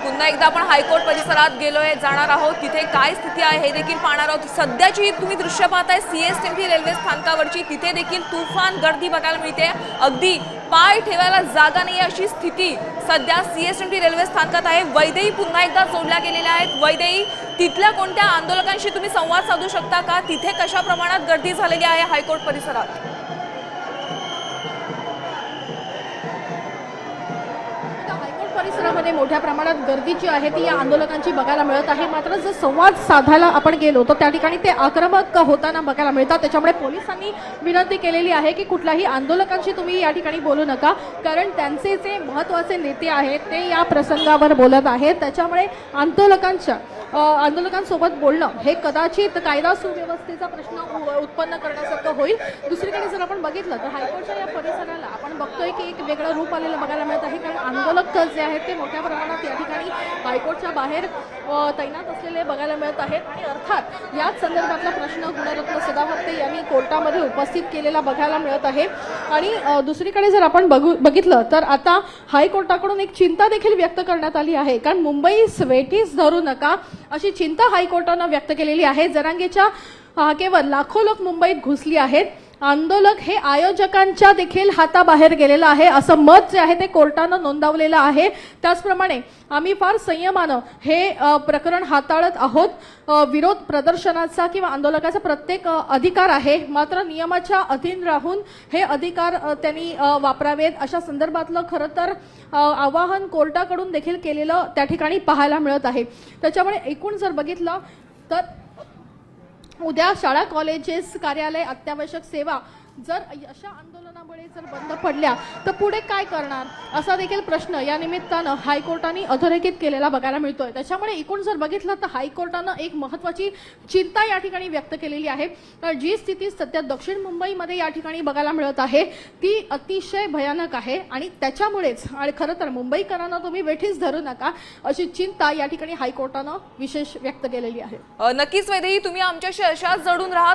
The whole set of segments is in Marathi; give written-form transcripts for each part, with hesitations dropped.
पुन्हा एकदा आपण हायकोर्ट परिसरात गेलोय, जाणार आहोत, तिथे काय स्थिती आहे हे देखील पाहणार आहोत। सध्याची तुम्ही दृश्य पाहताय सीएसएमटी रेल्वे स्थानकावरची, तिथे देखील तुफान गर्दी बघायला मिळते। अगदी पाय ठेवायला जागा नाही अशी स्थिती सध्या सीएसएमटी रेल्वे स्थानकात आहे। वैदेही पुन्हा एकदा जोडल्या गेलेल्या आहेत। वैदेही, तिथल्या कोणत्या आंदोलकांशी तुम्ही संवाद साधू शकता का? तिथे कशा प्रमाणात गर्दी झालेली आहे हायकोर्ट परिसरात? परिसरामध्ये मोठ्या प्रमाणात गर्दी जी आहे ती या आंदोलकांची बघायला मिळत आहे। मात्र जर संवाद साधायला आपण गेलो तर त्या ठिकाणी ते आक्रमक होताना बघायला मिळतात। त्याच्यामुळे पोलिसांनी विनंती केलेली आहे की कुठल्याही आंदोलकांशी तुम्ही या ठिकाणी बोलू नका, कारण त्यांचे जे महत्त्वाचे नेते आहेत ते या प्रसंगावर बोलत आहेत। त्याच्यामुळे आंदोलकांसोबत बोलणं हे कदाचित कायदा सुव्यवस्थेचा प्रश्न उत्पन्न करण्यासारखं होईल। दुसरीकडे जर आपण बघितलं तर हायकोर्टच्या या परिसराला आपण बघतोय की एक वेगळं रूप आलेलं बघायला मिळत आहे, कारण आंदोलक जे आहेत ते मोठ्या प्रमाणात या ठिकाणी हायकोर्टच्या बाहेर तैनात असलेले बघायला मिळत आहेत। आणि अर्थात याच संदर्भातला प्रश्न गुणरत्न सदावर्ते यांनी कोर्टामध्ये उपस्थित केलेला बघायला मिळत आहे। आणि दुसरीकडे जर आपण बघितलं तर आता हायकोर्टाकडून एक चिंता देखील व्यक्त करण्यात आली आहे, कारण मुंबई वेठीस धरू नका अशी चिंता हायकोर्टानं व्यक्त केलेली आहे। जरांगेच्या हाकेवर लाखो लोक मुंबईत घुसली आहेत, आंदोलक हे आयोजकांच्या देखील हाताबाहेर गेलेलं आहे असं मत जे आहे ते कोर्टानं नोंदवलेलं आहे। त्याचप्रमाणे आम्ही फार संयमानं हे प्रकरण हाताळत आहोत। विरोध प्रदर्शनाचा किंवा आंदोलकाचा प्रत्येक अधिकार आहे, मात्र नियमाच्या अधीन राहून हे अधिकार त्यांनी वापरावेत अशा संदर्भातलं खरं तर आवाहन कोर्टाकडून देखील केलेलं त्या ठिकाणी पाहायला मिळत आहे। त्याच्यामुळे एकूण जर बघितलं तर उद्या शाळा, कॉलेजेस, कार्यालय, अत्यावश्यक सेवा जर अशा आंदोलनामुळे जर बंद पडल्या तर पुढे काय करणार असा देखील प्रश्न या निमित्तानं हायकोर्टाने अधोरेखित केलेला बघायला मिळतोय। त्याच्यामुळे एकूण जर बघितलं तर हायकोर्टानं एक महत्त्वाची चिंता या ठिकाणी व्यक्त केलेली आहे। तर जी स्थिती सध्या दक्षिण मुंबईमध्ये या ठिकाणी बघायला मिळत आहे ती अतिशय भयानक आहे आणि त्याच्यामुळेच आणि खरं तर मुंबईकरांना तुम्ही वेठीस धरू नका अशी चिंता या ठिकाणी हायकोर्टानं विशेष व्यक्त केलेली आहे। नक्कीच वैदेही, तुम्ही आमच्याशी अशाच जडून राहा।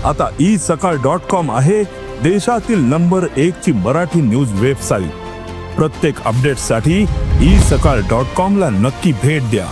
आता isakal.com आहे देशातील नंबर 1 ची मराठी न्यूज वेबसाईट। प्रत्येक अपडेटसाठी isakal.com ला नक्की भेट द्या।